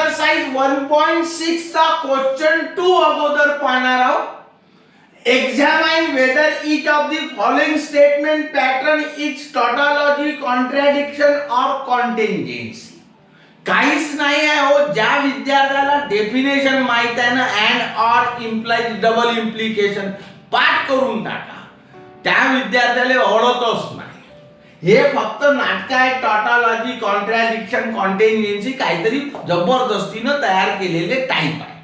Exercise 1.6 चा question 2 अगोदर पाहणार आहोत. एक्झामाइन weather each of the following statement pattern is tautology, contradiction or contingency. काहीच नाही आहे हो. ज्या विद्यार्थ्याला डेफिनेशन माहित आहे ना, and or implies double implication पाठ करून टाका, त्या विद्यार्थ्याला ओळखतच नाही. हे फक्त नाटक आहे. टॉटॉलॉजी, कॉन्ट्रॅडिक्शन, कॉन्टिंजेन्सी काहीतरी जबरदस्तीनं तयार केलेले टाईप आहे.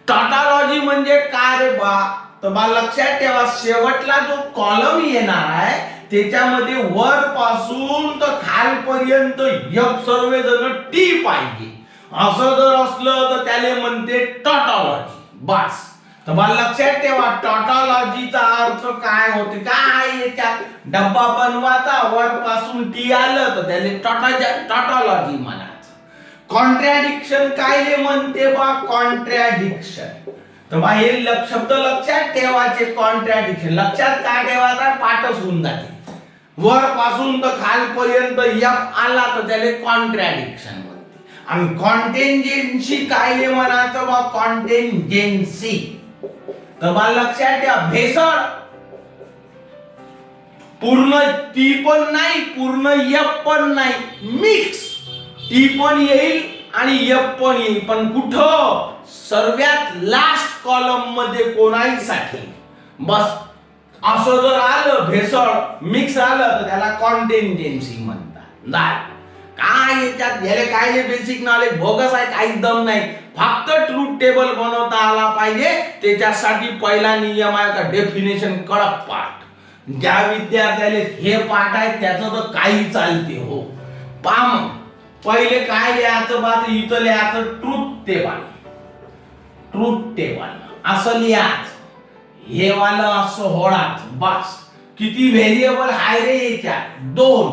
टॉटॉलॉजी म्हणजे काय रे बा, तर बा लक्षात ठेवा, शेवटला जो कॉलम येणार आहे त्याच्यामध्ये वर पासून तर खालपर्यंत एक सर्वजण टी पाहिजे. असं जर असलं तर त्याला म्हणते टॉटॉलॉजी. बस. तर बा लक्षात ठेवा, टॉटॉलॉजीचा अर्थ काय होते, काय याच्यात डब्बा बनवायचा, वर पासून टी आलं तर त्याला टॉटॉलॉजी म्हणायचं. कॉन्ट्रॅडिक्शन काय म्हणते बा, कॉन्ट्रॅडिक्शन. तर बा हे शब्द लक्षात ठेवायचे. कॉन्ट्रॅडिक्शन लक्षात काय ठेवायचा, पाठच होऊन जाते. वर पासून तर खालपर्यंत एफ आला तर त्याला कॉन्ट्रॅडिक्शन म्हणते. आणि कॉन्टिंजेन्सी काय म्हणायचं बा, कॉन्टिंजेन्सी. तर बा लक्षात ठेवा, भेसळ. पूर्ण टी पण नाही, पूर्ण एफ पण नाही, मिक्स. टी पण येईल आणि एफ पण येईल, पण कुठं, सर्वात लास्ट कॉलम मध्ये कोणाहीसाठी. बस असं जर आलं, भेसळ मिक्स आलं तर त्याला कॉन्टिंजेन्सी म्हणतात. काय याच्यात याला काय बेसिक नॉलेज बोगस आहे, काहीच दम नाही. फक्त ट्रूथ टेबल बनवता आला पाहिजे. त्याच्यासाठी पहिला नियम आहे का, डेफिनेशन कडक पाठ. ज्या विद्यार्थ्याला हे पाठ आहे त्याचं तर काही चालते हो. पाम पहिले काय लिहायचं बा, इथं लिहायचं ट्रूथ टेबल. ट्रूथ टेबल असं लिहायचं, हे वाला असं होळाच. बस. किती व्हेरिएबल आहे रे याच्यात, 2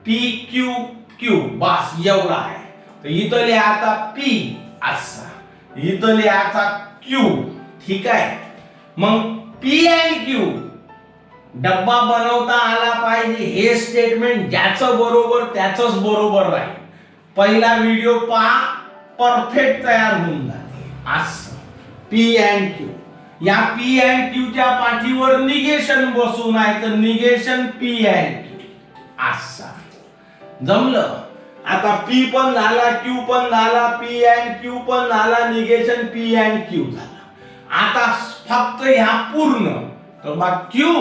पी क्यू क्यू. बस एवढा आहे. तर इथं लिहायचा पी असा, इथं लिहायचा क्यू. ठीक आहे. मग पी अँड क्यू डब्बा बनवता आला पाहिजे. हे स्टेटमेंट ज्याचं बरोबर त्याचंच बरोबर राहील. पहिला व्हिडिओ पहा, परफेक्ट तयार होऊन जाते. असं पी अँड क्यू. या पी अँड क्यू च्या पाठीवर निगेशन बसून आहे, तर निगेशन पी अँड क्यू असा. जमलं. आता पी पण झाला, क्यू पण झाला, पी अँड क्यू पण झाला, निगेशन पी अँड क्यू झाला. आता फक्त ह्या पूर्ण, तर मग क्यू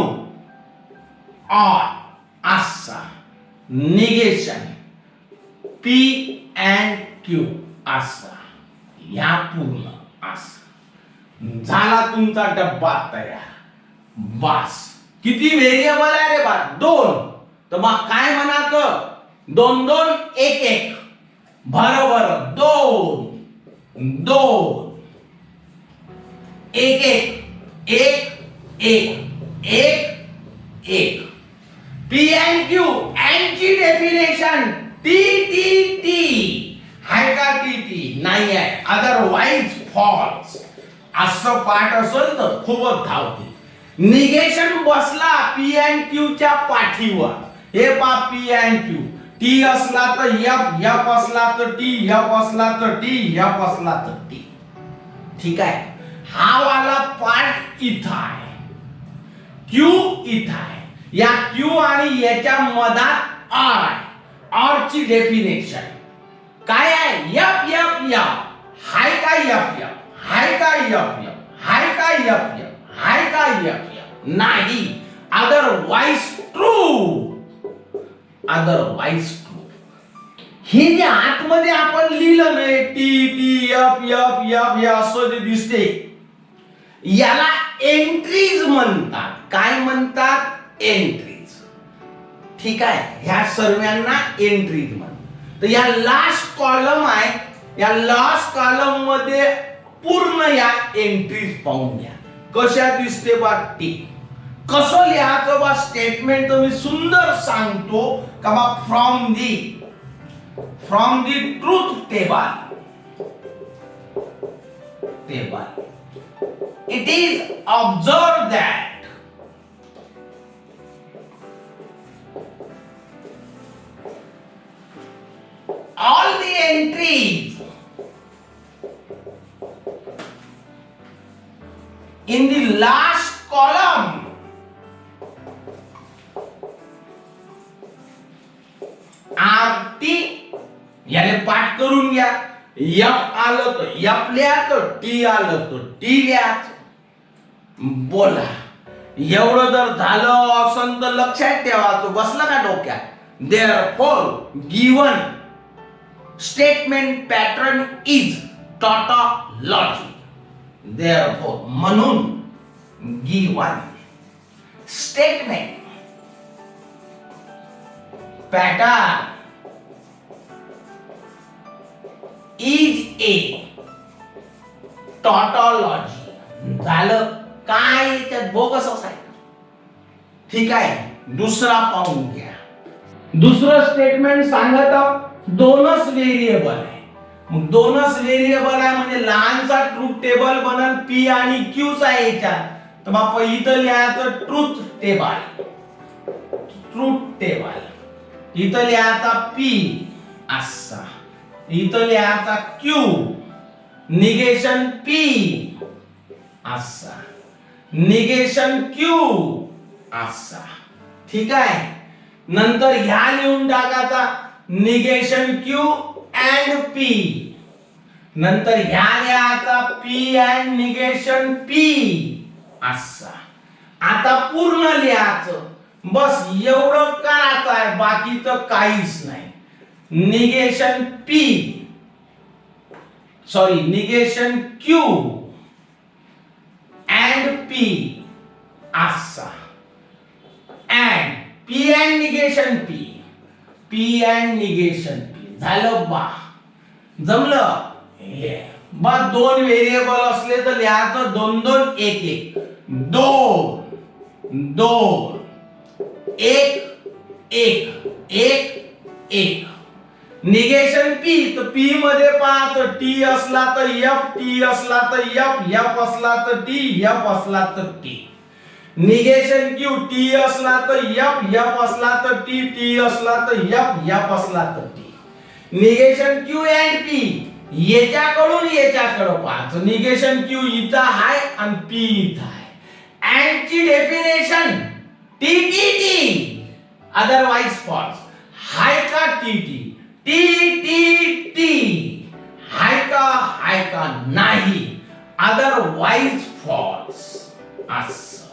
ऑर असा, निगेशन पी अँड क्यू असा, ह्या पूर्ण असा. झाला तुमचा डब्बा तयार. बस. किती व्हेरिएबल आहे रे बा, 2. तर मग काय म्हणायचं, 2 2 1 1. बरोबर, 2 2 1 1 1 1 1 1. पी अँड क्यू अँड ची डेफिनेशन टी टी टी आहे का, टी टी नाही आहे, अदरवाइज फॉल्स. असं पाठ असेल तर खूपच धावते. निगेशन बसला पी अँड क्यू च्या पाठीवर. हे पा पी अँड क्यू, टी असला तर एफ, एफ असला तर टी, एफ असला तर टी, एफ असला तर टी. ठीक आहे. हा वाला पाठ इथं आहे, क्यू इथं आहे. या क्यू आणि याच्या मधात आर आहे. आर ची डेफिनेशन काय आहे, एफ एफ एफ. हाय का एफ एफ, हाय का एफ एफ, हाय का एफ एफ, हाय का एफ एफ नाही. Otherwise true, otherwise true. हे जे आतमध्ये आपण लिहिलं नाही, T T F F F असं जे दिसते, याला एंट्रीज म्हणतात. काय म्हणतात, एंट्रीज. ठीक आहे. ह्या सर्वांना एंट्रीज म्हणतात. तर या लास्ट कॉलम आहे, या लास्ट कॉलम मध्ये पूर्ण या एंट्रीज पाहून घ्या कशा दिसते बा. टी कसं लिहायचं बा, स्टेटमेंट तर मी सुंदर सांगतो का बा, from the truth table it is observed that all the entries in the last column RT, याने पाठ करून घ्या. F आलं तर F लिहायचं, T आलं तर T लिहायचं. बोला, एवढं जर झालं असं तर लक्षात ठेवायचं. बसलं का डोक्यात? Therefore given statement pattern is tautology. Therefore म्हणून given statement pattern is a tautology. झालं काय त्यात बोगस असाय. ठीक आहे, दुसरा पाहून घ्या. दुसरं स्टेटमेंट सांगत दोनच व्हेरिएबल आहे. मग दोनच व्हेरिएबल आहे म्हणजे लहानसा ट्रूथ टेबल बनल P आणि Q चा याच्यात. तर बापा इथं लिहायचं ट्रूथ टेबल, ट्रूथ टेबल. इथं लिहायचा P असा, इथं लिहायचा Q, निगेशन P असा, निगेशन Q असा. ठीक आहे, नंतर ह्या लिहून टाकायचा निगेशन Q and P. नंतर ह्या लिहायचा P and निगेशन P असा. आता पूर्ण लिहायचं, बस एवढं करायचं आहे, बाकीचं काहीच नाही. Negation P, sorry negation Q and P असा, and P and negation P, P and negation P. झालं बा, जमलं. बा दोन व्हेरिएबल असले तर लिहायचं दोन दोन एक एक, दोन दोन एक एक एक एक. निगेशन P, तर P मध्ये पाहायचं T असला तर F, T असला तर F, F असला तर T, F असला तर T. निगेशन Q, T असला तर F, F असला तर T, T असला तर F, F असला तर T. Negation Q and P, याच्याकडून याच्याकडे पाहायचं. निगेशन Q इथं आहे आणि P इथं आहे. अँड ची definition T T T, otherwise false. हाय का T T, T T T, हाय का नाही, अदरवाइज फॉल्स असं.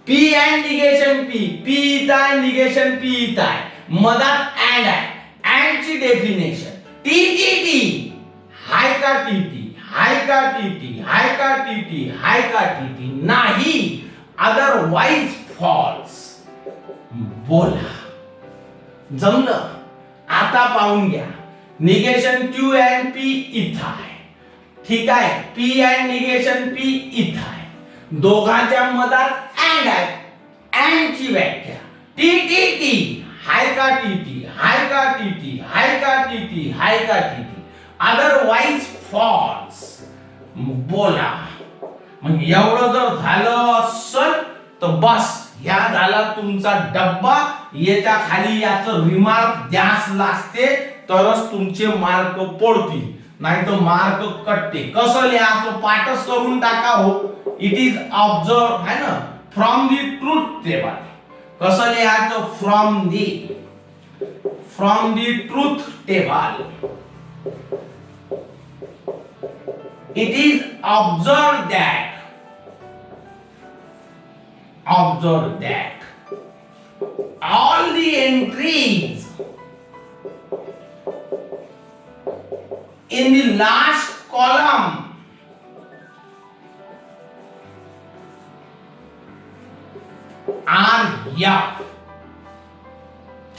P and negation P, P इथं आहे, निगेशन P इथं आहे, मधात अँड आहे. अँड ची डेफिनेशन T T T, हाय का T T, हाय का T T, हाय का T T, हाय का T T, नाही, अदरवाइज फॉल्स. बोला, जमलं. आता पाहून घ्या. निगेशन Q and P इथं आहे. ठीक आहे, P and निगेशन P इथं आहे. दोघांच्या मधात अँड आहे. अँड ची व्याख्या T T T, हाय का T T, हाय का T T, हाय का T T, हाय का T T, अदरवाइज फॉल्स. बोला, मग एवढं जर झालं असेल तर बस, या झाला तुमचा डब्बा. याच्या खाली याचं रिमार्क द्यास लागते तरच तुमचे मार्क पडतील, नाही तर मार्क कटते. कसं लिहायचं पाठच करून टाका हो. इट इज ऑब्झर्व है ना, फ्रॉम दी ट्रूथ टेबल. कसं लिहायचं? From the truth table. It is observe that all the entries in the last column are F.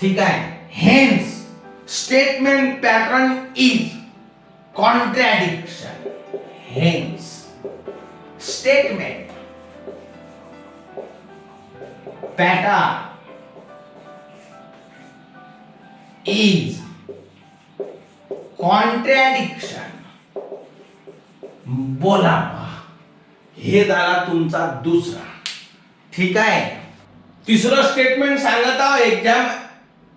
ठीक है, hence statement pattern is contradiction. Hence statement pattern is contradiction. बोला, हे झाला तुमचा दुसरा. ठीक आहे, तिसरं स्टेटमेंट सांगत आहोत. Exam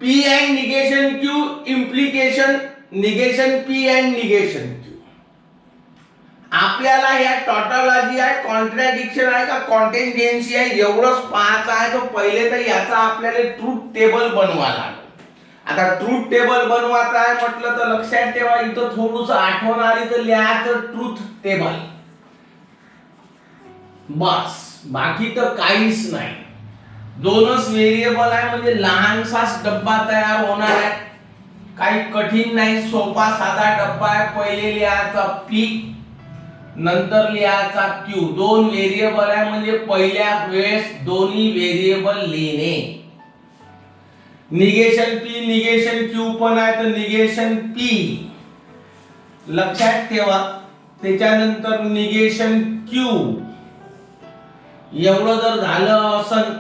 P and negation Q, implication negation P and negation Q. आपल्याला या टॉटॉलॉजी आहे, कॉन्ट्रॅडिक्शन आहे का कॉन्टेंजेन्सी आहे एवढंच पाहायचं आहे. तर पहिले तर याचा आपल्याला ट्रूथ टेबल बनवा लागेल. आता ट्रूथ टेबल बनवायचं आहे म्हटलं तर लक्षात ठेवा, इथं थोडंस आठवण आली तर लिहायचं ट्रूथ टेबल, बस. बाकी तर काहीच नाही. दोनच व्हेरिएबल आहे म्हणजे लहानसाच डब्बा तयार होणार आहे. काही कठीण नाही, सोपा साधा डब्बा आहे. पहिले लिहायचा पी, नंतर लिहायचा क्यू. दोन व्हेरिएबल आहे म्हणजे पहिल्या वेळेस दोन्ही व्हेरिएबल लिहिणे. निगेशन पी निगेशन क्यू पण आहे तर निगेशन पी लक्षात ठेवा. त्याच्यानंतर निगेशन क्यू. एवढं जर झालं असन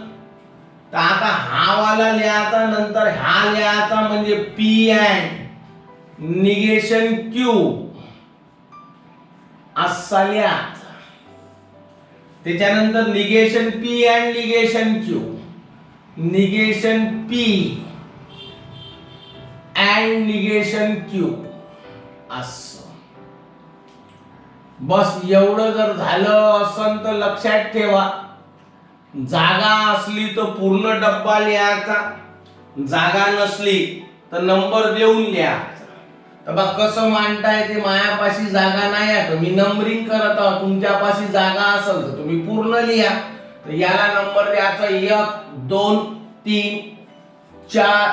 तर आता हा वाला लिहायचा, नंतर हा लिहायचा म्हणजे पी अँड निगेशन क्यू असा लिहायचा. त्याच्यानंतर negation P and negation Q, negation P and negation Q असं. बस एवढं जर झालं असन तर लक्षात ठेवा, जागा असली तर पूर्ण डब्बा लिहायचा, जागा नसली तर नंबर देऊन लिहायचा. तर बघ कसं मांडताय ते. मायापाशी जागा नाही आहे तर मी नंबरिंग करत आहोत. तुमच्यापाशी जागा असेल तर तुम्ही पूर्ण लिहा. तर याला नंबर द्यायचा 1 2 3 4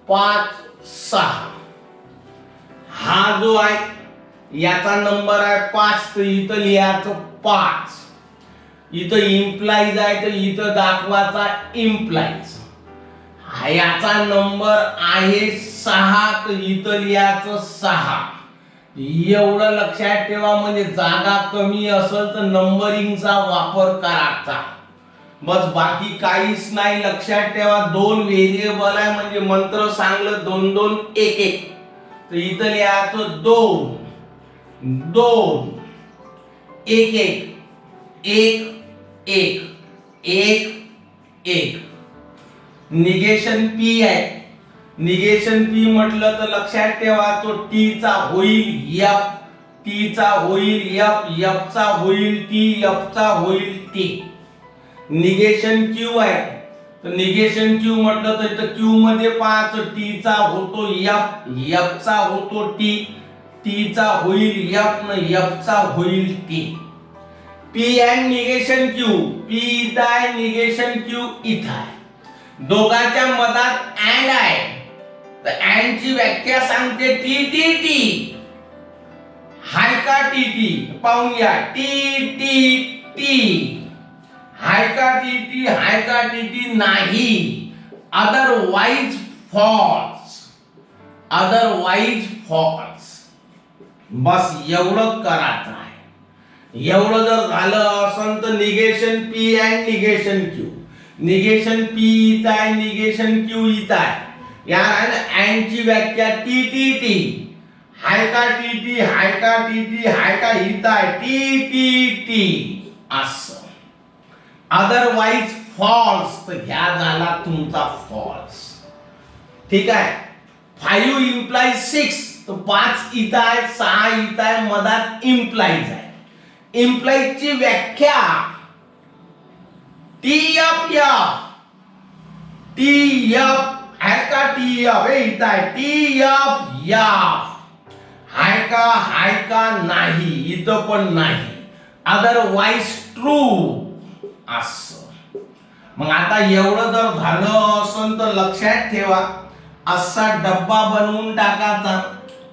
5 6. हा जो आहे याचा नंबर आहे 5 तर इथं लिहायचं 5. इथं इम्प्लाइज आहे तर इथं दाखवायचा इम्प्लाइज. याचा नंबर आहे 6 तर इथं लिहायचं 6. एवढं लक्षात ठेवा. म्हणजे जागा कमी असेल तर नंबरिंगचा वापर करायचा, बस. बाकी काहीच नाही. लक्षात ठेवा दोन व्हेरिएबल आहे म्हणजे मंत्र सांगलं 2 2 1 1. तर इथं लिहायचं 2 2 1 1 1 1 1 1. निगेशन पी आहे. निगेशन पी म्हटलं तर लक्षात ठेवा तो टी चा होईल एफ, टी चा होईल एफ, एफ चा होईल टी, एफ चा होईल टी. निगेशन क्यू आहे तर निगेशन क्यू म्हटलं तर इथं क्यू मध्ये 5 टी चा होतो एफ, एफ चा होतो टी, टी चा होईल एफ न एफ चा होईल T. P and negation Q, P इथं आहे निगेशन क्यू इथं आहे. दोघांच्या मधात अँड आहे तर अँड ची व्याख्या सांगते टी टी टी. हाय का टी टी पाहून घ्या. टी टी टी हाय का टी टी, हाय का टी टी नाही. Otherwise false, otherwise false. बस एवढं करायचं आहे. एवढं जर झालं असन तर negation P and negation Q. Negation P इथं आहे, निगेशन क्यू इथं आहे. या अँड ची व्याख्या टी टी टी. हाय का टी टी, हाय का टी टी, हाय का इथं आहे टी टी टी असं. अदरवाइज फॉल्स तर ह्या झाला तुमचा फॉल्स. ठीक आहे. 5 इम्प्लाइज 6 तर 5 इथं आहे, 6 इथं आहे, मधात इम्प्लाइज आहे. इम्प्लाइज ची व्याख्या T F F, T F आहे का टी एफ हे इथं आहे टी एफ एफ. हाय का नाही, इथं पण नाही. अदरवाइज ट्रू असं. मग आता एवढं जर झालं असेल तर लक्षात ठेवा असा डब्बा बनवून टाकायचा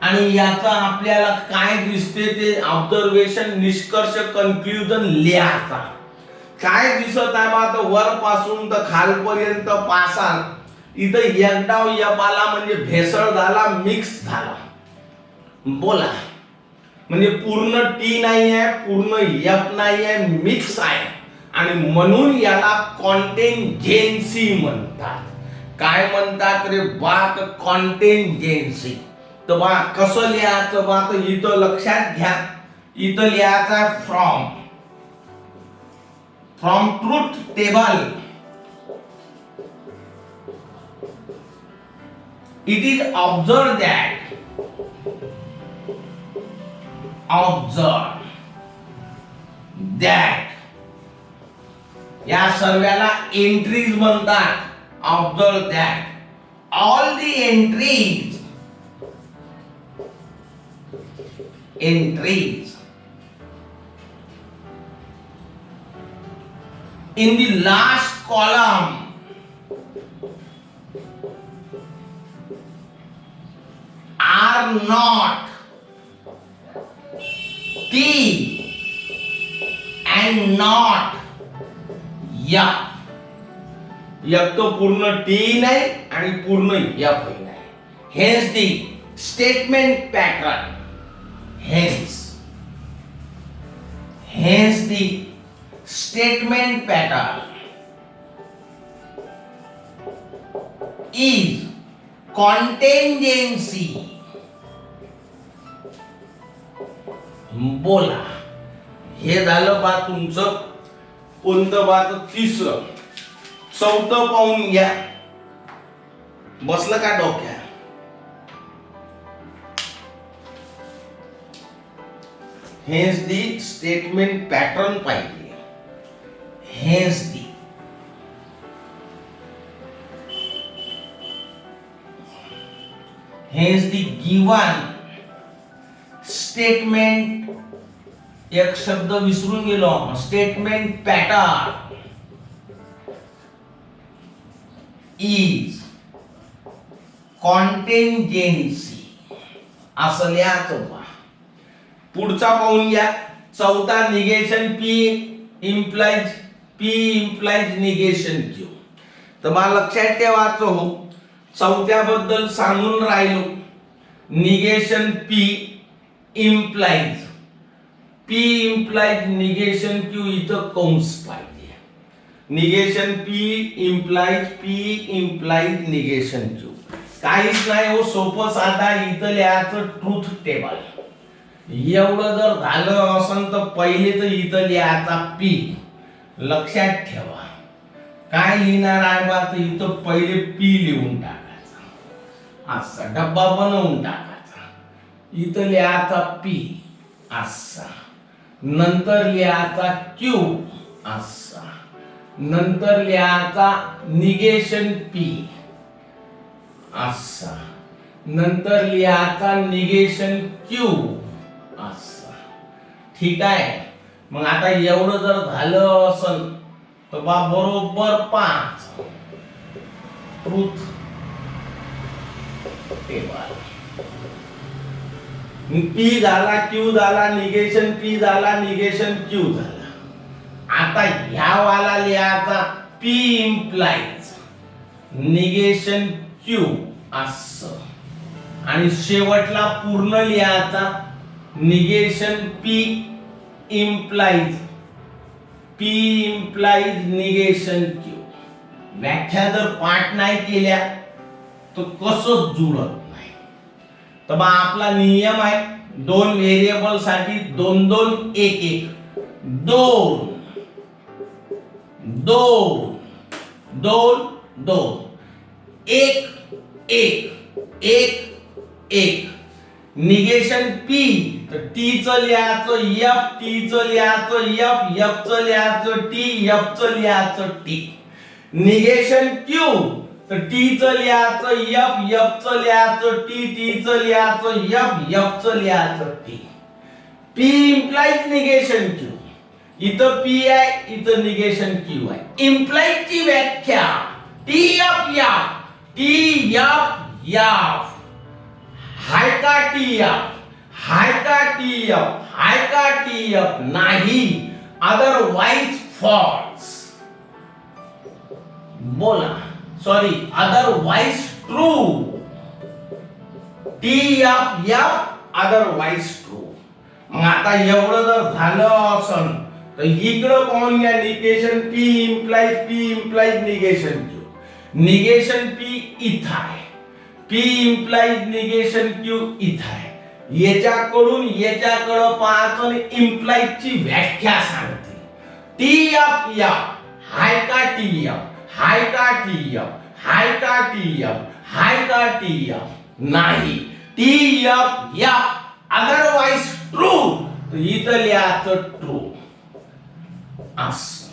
आणि याचा आपल्याला काय दिसते ते ऑब्झर्वेशन, निष्कर्ष, कन्क्लुजन लिहायचा. काय दिसत आहे बा तर वर पासून तर खालपर्यंत पासा. इथं एकडाव एफ आला म्हणजे भेसळ झाला, मिक्स झाला. बोला म्हणजे पूर्ण टी नाही आहे, पूर्ण एफ नाही आहे, मिक्स आहे. आणि म्हणून याला कॉन्टेंजेन्सी म्हणतात. काय म्हणतात रे बा तर कॉन्टेंजेन्सी. तर बा कसं लिहायचं बा तर इथं लक्षात घ्या. इथं लिहायचं from, from truth table it is observed that, observe that. या सर्वाला एंट्रीज म्हणतात. Observe that all the entries in the last column are not T and not F. F तो पूर्ण T नाही आणि पूर्ण F नाही. Hence the statement pattern. Hence the statement pattern is contingency. बोला. हे झालं बा तुमचं कोणतं बा? तिसरं. चौथं पाहून घ्या. बसलं का डोक्यात? Hence the statement pattern पाहिजे. Hence the given statement, एक शब्द विसरून गेलो. स्टेटमेंट पॅटर्न इज कॉन्टेंजेन्सी असं लिहायचं बा. पुढचा पाहून घ्या. चौथा negation P implies negation Q. तर मला लक्षात ठेवायचं हो, चौथ्याबद्दल सांगून राहिलो. Negation P implies negation Q इथं कंस पाहिजे. Negation P implies negation Q. काहीच नाही हो, सोपं साधा. इथं लिहायचं ट्रूथ टेबल. एवढं जर झालं असेल तर पहिले तर इथं लिहायचा P. लक्षात ठेवा काय लिहिणार आहे बा, तर इथं पहिले P लिहून टाकायचा. असा डब्बा बनवून टाकायचा. इथं लिहायचा P असा, नंतर लिहायचा Q असा, नंतर लिहायचा निगेशन P असा, नंतर लिहायचा निगेशन Q असा. ठीक आहे. मग आता एवढं जर झालं असेल तर बा बरोबर 5 ट्रूथ टेबल. P झाला, Q झाला, निगेशन P झाला, निगेशन Q झाला. आता ह्या वाला लिहायचा P implies निगेशन Q असं, आणि शेवटला पूर्ण लिहायचा negation P implies negation Q. व्याख्या जर पाठ नाही केल्या तर कसं जुळत नाही. तर बा आपला नियम आहे, 2 व्हेरिएबल साठी 2 2 1 1 2 2 2 2 1 1 1 1. निगेशन P तर T चं लिहायचं F, T चं लिहायचं F, F चं लिहायचं T, F चं लिहायचं T. निगेशन Q तर T चं लिहायचं F, F चं लिहायचं T, T चं लिहायचं F, F चं लिहायचं T. P implies negation Q. इथं P आहे, इथं निगेशन Q आहे. implies ची व्याख्या T F F, T F F. हाय का TF, हाय का TF, हाय का TF नाही, अदरवाइज फॉल्स. बोला, sorry, otherwise true. TF F otherwise true. मग आता एवढं जर झालं असन तर इकडं पाहून घ्या. Negation P implies negation Q. Negation P इथं आहे, P implies निगेशन Q इथं आहे. याच्याकडून याच्याकडे पाहायचं आणि implies ची व्याख्या सांगते. TF F, हाय का TF, हाय का TF, हाय का TF, हाय का TF नाही, TF F अदरवाइज ट्रू. तर इथं लिहायचं ट्रू. असं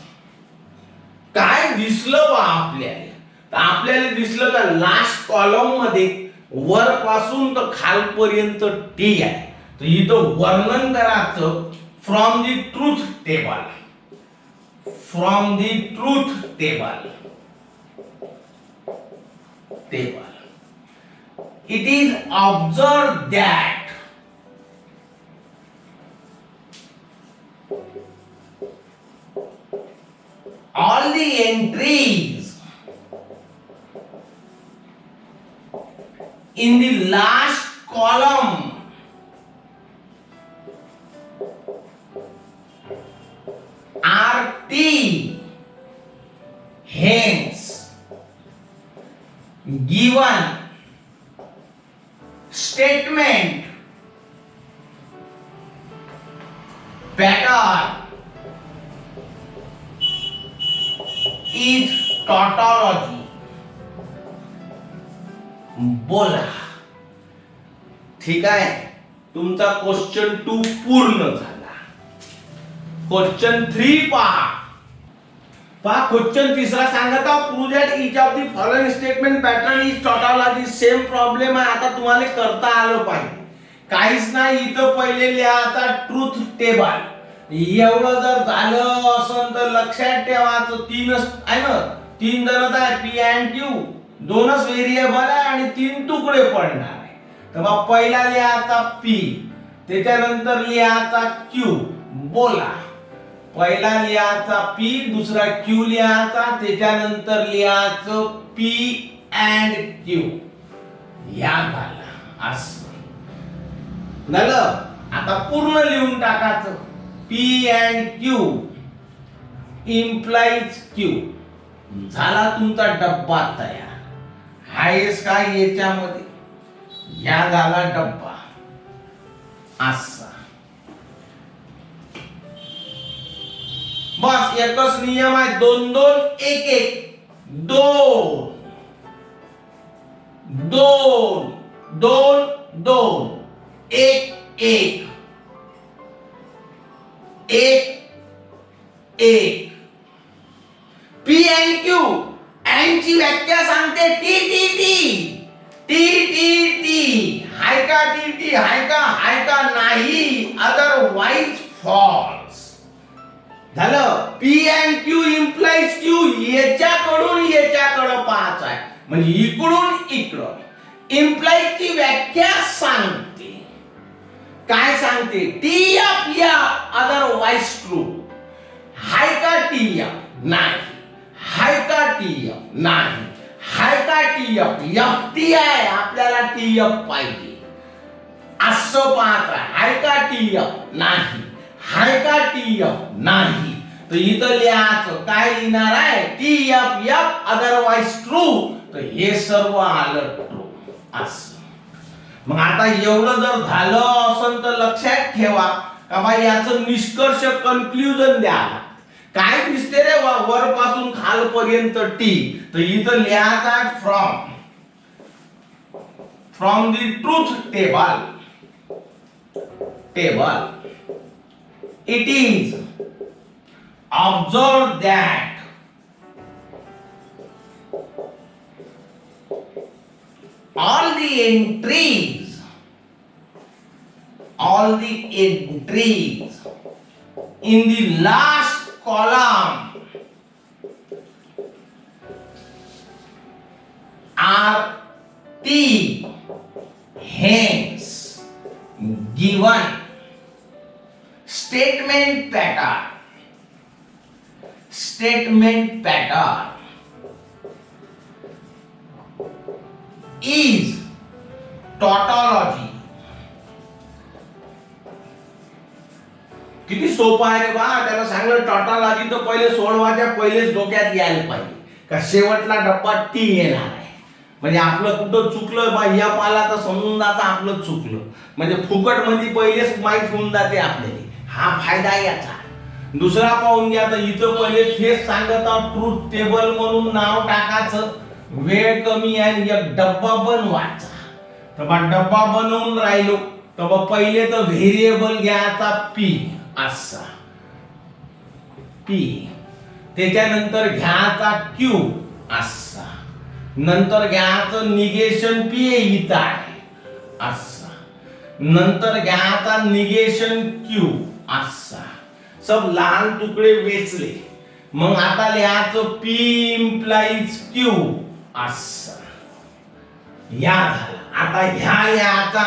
काय दिसलं बा आपल्याला, तर आपल्याला दिसलं का लास्ट कॉलम मध्ये वर पासून तर खालपर्यंत टी आहे. तर इथं वर्णन करायचं from the truth table. From the truth table. It is observed that all the entries in the last column are T. Hence, given statement pattern is tautology. बोला. ठीक आहे, तुमचा क्वेश्चन 2 पूर्ण झाला. क्वेश्चन 3 पहा. क्वेश्चन तिसरा सांगता prove that each of the following statement pattern is tautology. Same problem आहे. आता तुम्हाला करता आलं पाहिजे. काहीच नाही, इथं पहिले लिहायचा ट्रूथ टेबल. एवढं जर झालं असं तर लक्षात ठेवायचं 3च आहे ना, 3 जण आहे पी अँड क्यू, 2च व्हेरिएबल आहे आणि 3 तुकडे पडणार आहे. तर मग पहिला लिहायचा पी, त्याच्यानंतर लिहायचा क्यू. बोला. पहिला लिहायचा पी, दुसरा क्यू लिहायचा, त्याच्यानंतर लिहायचं पी अँड क्यू. या झाला असं झालं. आता पूर्ण लिहून टाकायचं. P and Q implies Q. झाला तुमचा डब्बा तयार. आहेस काय याच्यामध्ये? या झाला डब्बा असा. बस एकच नियम आहे. 2 2 1 1 2 2 2 2 1 1 1 1. P and Q. अँड ची व्याख्या सांगते T T T T T T. हाय का टी टी? हाय का नाही? Otherwise false. झालं. P and Q implies Q. याच्याकडून याच्याकडे पाहायचं आहे, म्हणजे इकडून इकडं. इम्प्लाइज ची व्याख्या सांगते. काय सांगते? टी एफ या अदरवाइज ट्रू. हाय का टी एफ? नाही. हाय का टी एफ? नाही. हाय का टी एफ? एफ टी आहे, आपल्याला टी एफ पाहिजे असं पाहत आहे. हाय का टी एफ? नाही. हाय का टी एफ? नाही. तर इथं लिहायचं काय लिहिणार आहे? T F F otherwise true. तर हे सर्व आलं ट्रू असं. मग आता एवढं जर झालं असं तर लक्षात ठेवा का बाई याचं निष्कर्ष कन्क्लुजन द्या. काय दिसते रे वर पासून खालपर्यंत टी. तर इथं लिहायचा from the truth table. It is observed that all the entries in the last column are T. Hence, given statement pattern is tautology. किती सोपं आहे रे बा. त्याला सांगलं टॉटॉलॉजी तर पहिले सोडवायच्या पहिलेच डोक्यात यायला पाहिजे का शेवटला डब्बा टी येणार आहे. म्हणजे आपलं कुठं चुकलं बा या पाला तर समजून जातं आपलं चुकलं. म्हणजे फुकट मध्ये पहिलेच माहीत होऊन जाते आपल्याला. हा फायदा याचा. दुसरा पाहून घ्या. तर इथं पहिले तेच सांगत आहोत ट्रूथ टेबल म्हणून नाव टाकायचं. वेळ कमी आहे, एक डब्बा बनवायचा. तर बा डब्बा बनवून राहिलो तर बा पहिले तर व्हेरिएबल घ्यायचा पी असा. पी, त्याच्यानंतर घ्यायचा क्यू असा, नंतर घ्यायचं निगेशन पी इथं आहे असा, नंतर घ्यायचा निगेशन क्यू असा, सब लहान तुकडे वेचले. मग आता लिहायचं पी इम्प्लाइज क्यू असा, या झाला. आता ह्या लिहायचा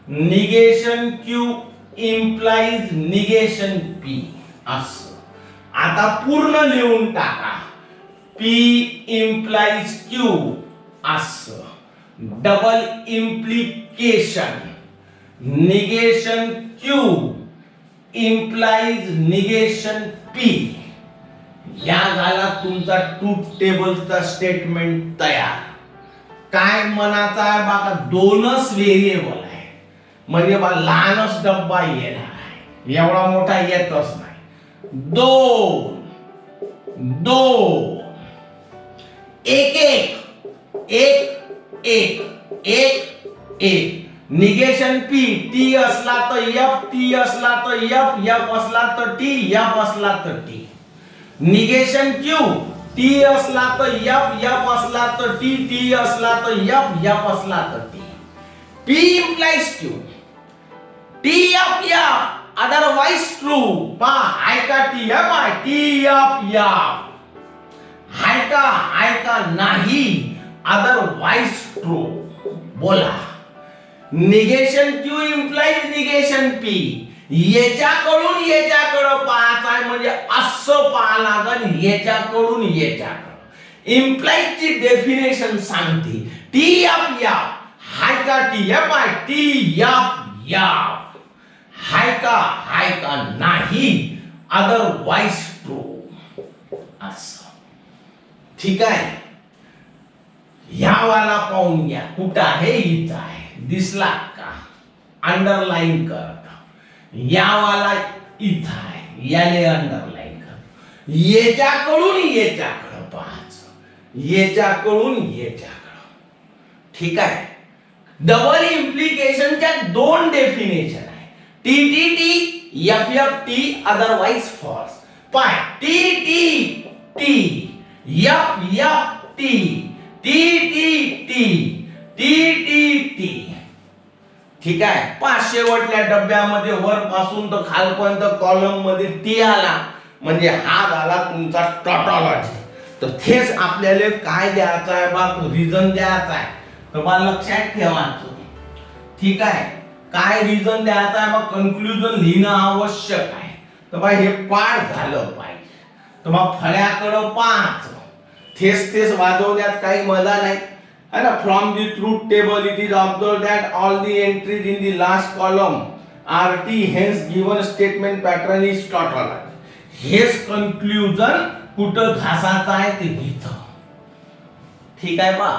negation Q implies negation P असं. आता पूर्ण लिहून टाका. पी इम्प्लाइज क्यू असं, double implication negation Q implies negation P. या झाला तुमचा ट्रूथ टेबलचा स्टेटमेंट तयार. काय मनाचा आहे बघा, दोनच व्हेरिएबल आहे म्हणजे बा लहानच डब्बा येणार आहे, एवढा मोठा येतच नाही. दोन दोन एक एक एक एक एक एक. निगेशन पी, टी असला तर एफ, टी असला तर एफ, एफ असला तर टी, एफ असला तर टी. निगेशन क्यू, टी असला तर एफ, एफ असला तर टी, टी असला तर एफ, एफ असला तर T. P implies Q, T F F otherwise true. पा आहे का टी एफ आहे, टी एफ एफ आहे का नाही, otherwise true. बोला. Negation Q implies negation P. याच्याकडून याच्याकडे पाहायचं आहे म्हणजे असं पाहा लागेल, याच्याकडून याच्याकडे. इम्प्लाइज ची डेफिनेशन सांगते. टी एफ एफ हाय का, टी एफ आहे, टी एफ एफ हाय का नाही, अदरवाइज ट्रू असं. ठीक आहे. ह्या वाला पाहून घ्या कुठं आहे, इथं आहे, दिसला का, अंडरलाइन कर. या वाला इथं आहे, याले अंडरलाइन कर. याच्याकडून याच्याकडे पाहायचं, याच्याकडून याच्याकडे. ठीक आहे. डबल इम्प्लिकेशनच्या दोन डेफिनेशन आहे, T T T, F F T, otherwise false. पाय T T T, F F T, T T T, T T T. ठीक आहे. पाच शेवटल्या डब्यामध्ये वरपासून तर खालपर्यंत कॉलम मध्ये टी आला म्हणजे हा झाला तुमचा टॉटॉलॉजी. तर तेच आपल्याला काय द्यायचं आहे बा, रिझन द्यायचा आहे. तर बा लक्षात ठेवायचं. ठीक आहे. काय रिझन द्यायचा आहे बा, कन्क्लुजन लिहिणं आवश्यक आहे. तर बा हे पाठ झालं पाहिजे. तर मग फळ्याकडं पाहायचं. तेच वाजवण्यात काही मजा नाही है ना. From the truth table it is observe that all the entries in the last column are T, hence given statement pattern is tautology. हेच कन्क्लुजन कुठं घासाचं आहे ते इथं. ठीक आहे बा.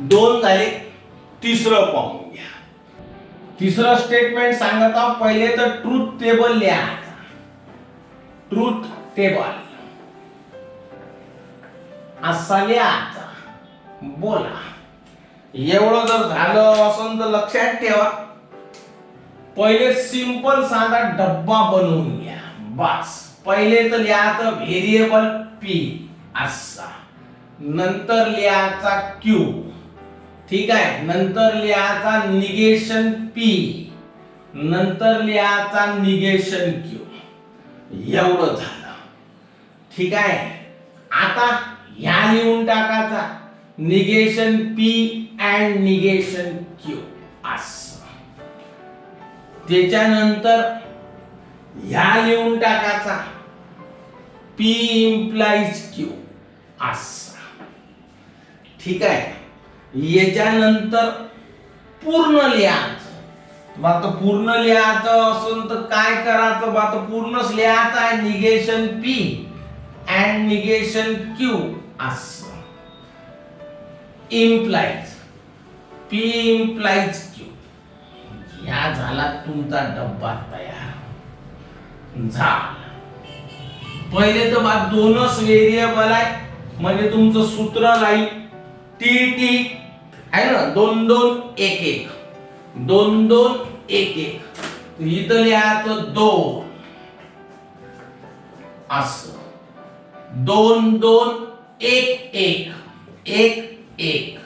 दोन झाले. तिसरं पाहून घ्या. तिसरं स्टेटमेंट सांगत आहोत. पहिले तर ट्रूथ टेबल लिहायचा. ट्रूथ टेबल असा लिहायचा. बोला. एवढं जर झालं असं तर लक्षात ठेवा, पहिले सिंपल साधा डब्बा बनवून घ्या. बस. पहिले तर लिहायचं व्हेरिएबल पी असा, नंतर लिहायचा क्यू. ठीक आहे. नंतर लिहायचा निगेशन पी, नंतर लिहायचा निगेशन क्यू. एवढं झालं. ठीक आहे. आता ह्या लिहून टाकायचा negation P and negation Q असं. त्याच्यानंतर ह्या लिहून टाकायचा पी इम्प्लाइज क्यू असं. ठीक आहे. याच्यानंतर पूर्ण लिहायचं. आता पूर्ण लिहायचं असून तर काय करायचं बा, तर पूर्णच लिहायचं आहे. Negation P and negation Q असं. Implies P implies Q. या झाला तुमचा डब्बा तयार झाला. पहिले तर बा दोनच व्हेरिएबल आहे म्हणजे तुमचं सूत्र राहील टी टी आहे ना, 2 2 1 1, 2 2 1 1. इथं लिहायचं 2 असं 2 2 1 1 1 1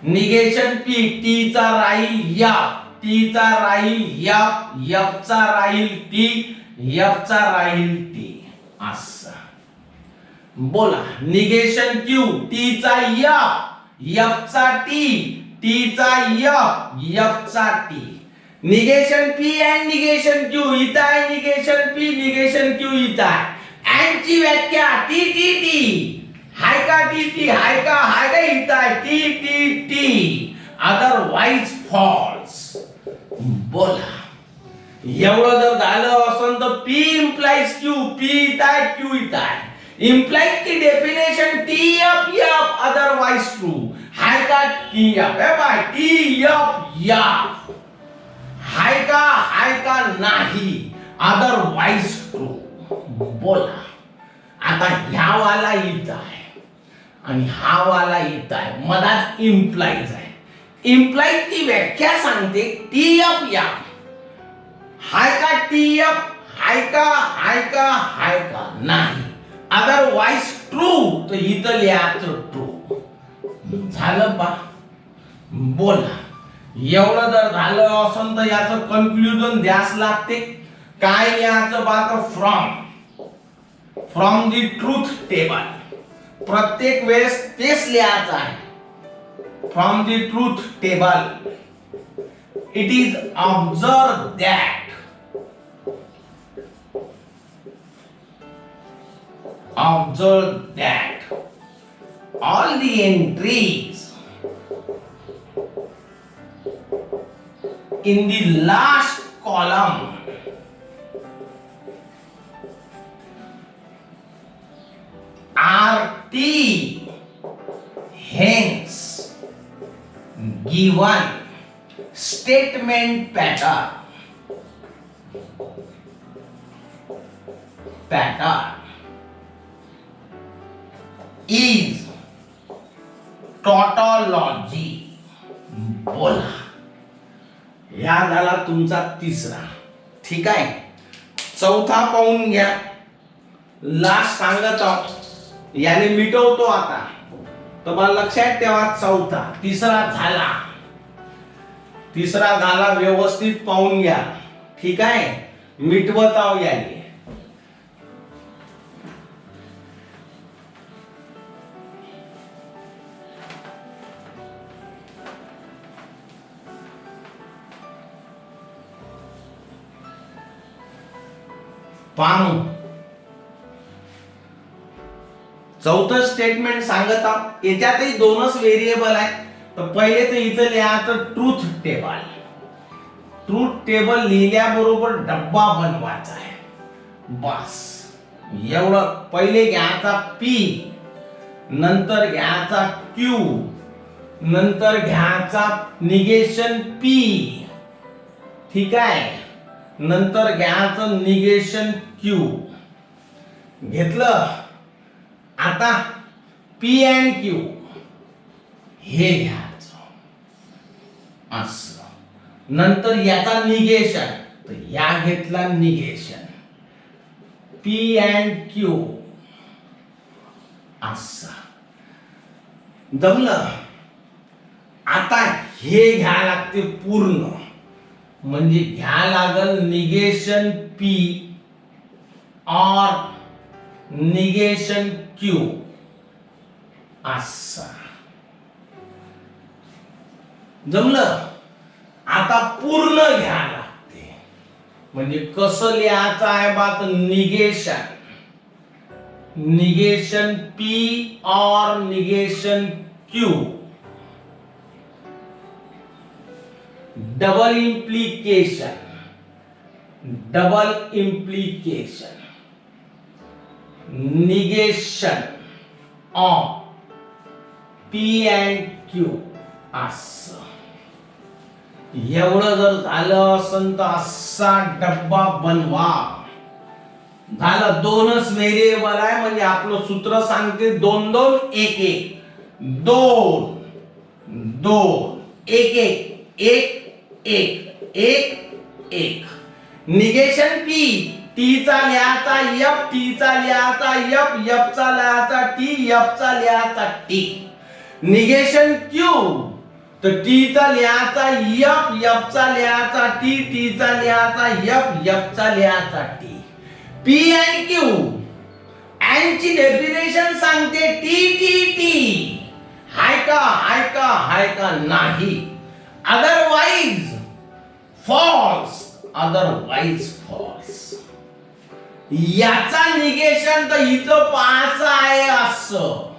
निगेशन पी टी चा राहील एफ टी चा राहील एफ एफ चा राहील टी एफ चा राहील टी असं बोला निगेशन क्यू टी चा एफ एफ चा टी टी चा एफ एफ चा T negation P and negation Q इथं आहे निगेशन पी निगेशन क्यू इथं आहे अँड ची व्याख्या टी टी टी हाय का टी टी हाय का इथं आहे T T T otherwise false बोला एवढं जर झालं असेल तर पी इम्प्लाइज क्यू पी इथं आहे क्यू इथं आहे इम्प्लाइज की definition T F F otherwise true हाय का T F by T F F हाय का नाही अदरवाइज ट्रू बोला आता ह्या वाला इथं आहे आणि हा वाला इथं आहे मधात इम्प्लाइज आहे इम्प्लाइज ची व्याख्या सांगते टी एफ एफ हाय का टी एफ हाय का नाही अदरवाइज ट्रू तर इथं लिहायचं ट्रू झालं बा बोला एवढं जर झालं असेल तर याचं कन्क्लुजन द्यास लागते काय लिहायचं बा तर फ्रॉम द ट्रूथ टेबल प्रत्येक वेळेस तेच लिहायचं आहे from the truth table it is observe that all the entries in the last column are T, hence given statement pattern is tautology बोला या झाला तुमचा तिसरा ठीक आहे चौथा पाहून घ्या लास्ट सांगत आहोत याने मिटवतो आता तर मला लक्षात ठेवा चौथा तिसरा झाला व्यवस्थित पाहून घ्या ठीक आहे मिटवत आहो याने पाहू चौथं स्टेटमेंट सांगत आहोत याच्यातही दोनच व्हेरिएबल आहे तर पहिले तर इथं लिहायचं ट्रूथ टेबल लिहिल्याबरोबर डब्बा बनवायचा आहे बस एवढं पहिले घ्यायचा पी नंतर घ्यायचा क्यू नंतर घ्यायचा निगेशन पी ठीक आहे नंतर घ्यायचं निगेशन क्यू घेतलं आता पी अँड क्यू हे घ्यायचं असं नंतर याचा निगेशन तर या घेतला निगेशन पी अँड क्यू असं जमलं आता हे घ्या लागते पूर्ण म्हणजे घ्या लागल निगेशन पी और निगेशन क्यू असा जमलं आता पूर्ण घ्या लागते म्हणजे कसं लिहायचं आहे बात निगेशन पी और negation Q double implication negation of P and Q असं एवढं जर झालं असेल तर असा डब्बा बनवा झालं दोनच व्हेरिएबल आहे म्हणजे आपलं सूत्र सांगते 2 2 1 1 2 2 1 1 1 1 1 1 निगेशन पी टी चा लिहायचा एफ, टी चा लिहायचा एफ, एफ चा लिहायचा टी, एफ चा लिहायचा टी. निगेशन क्यू, तर टी चा लिहायचा एफ, एफ चा लिहायचा टी, टी चा लिहायचा एफ, एफ चा लिहायचा T. P and Q, and ची डेफिनेशन सांगते टी टी टी. हाय का नाही. Otherwise false, otherwise false. याचा निगेशन तर इथं पाहायचं आहे. असं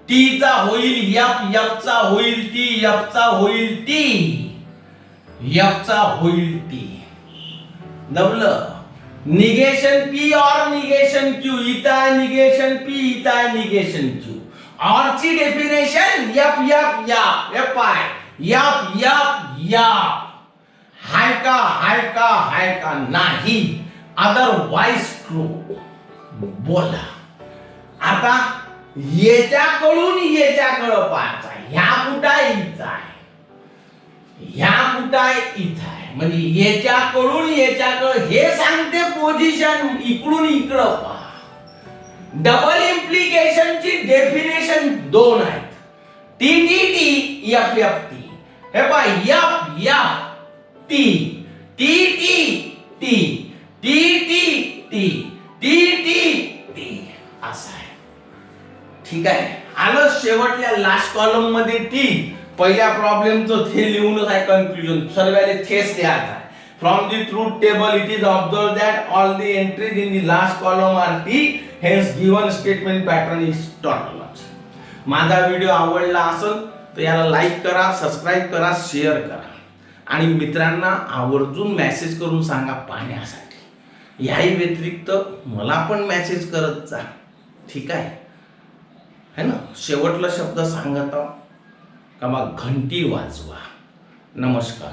टी चा होईल एफ, एफ चा होईल टी, एफ चा होईल टी, एफ चा होईल टी. नवलं निगेशन पी और निगेशन क्यू. इथं आहे निगेशन पी, इथं आहे निगेशन क्यू. और ची डेफिनेशन एफ एफ या, एफ आय एफ एफ या. हाय का नाही. Otherwise true. बोला आता याच्याकडं पाहायचा. ह्या कुठं आहे, इथं आहे. ह्या कुठं आहे, इथं आहे. म्हणजे याच्याकडं हे सांगते पोझिशन. इकडून इकडं पहा. डबल इम्प्लिकेशनची डेफिनेशन दोन आहेत. T T T, F F T. हे पहा F F T, T T T, T T T, T T T. असं आहे. ठीक आहे. आलं शेवटल्या लास्ट कॉलम मध्ये टी. पहिल्या प्रॉब्लेमचं थे लिहूनच आहे कन्क्लुजन. सर्वाले थेस लिहायचं आहे. From the truth table it is observe that all the entries in the last column are T. Hence given statement pattern is tautology. माझा व्हिडिओ आवडला असेल तर याला लाईक करा, सबस्क्राईब करा, शेअर करा आणि मित्रांना आवर्जून मेसेज करून सांगा पाहण्यासाठी. याही व्यतिरिक्त मला पण मेसेज करत जा. ठीक आहे है ना. शेवटला शब्द सांगत आहो का मग घंटी वाजवा. नमस्कार.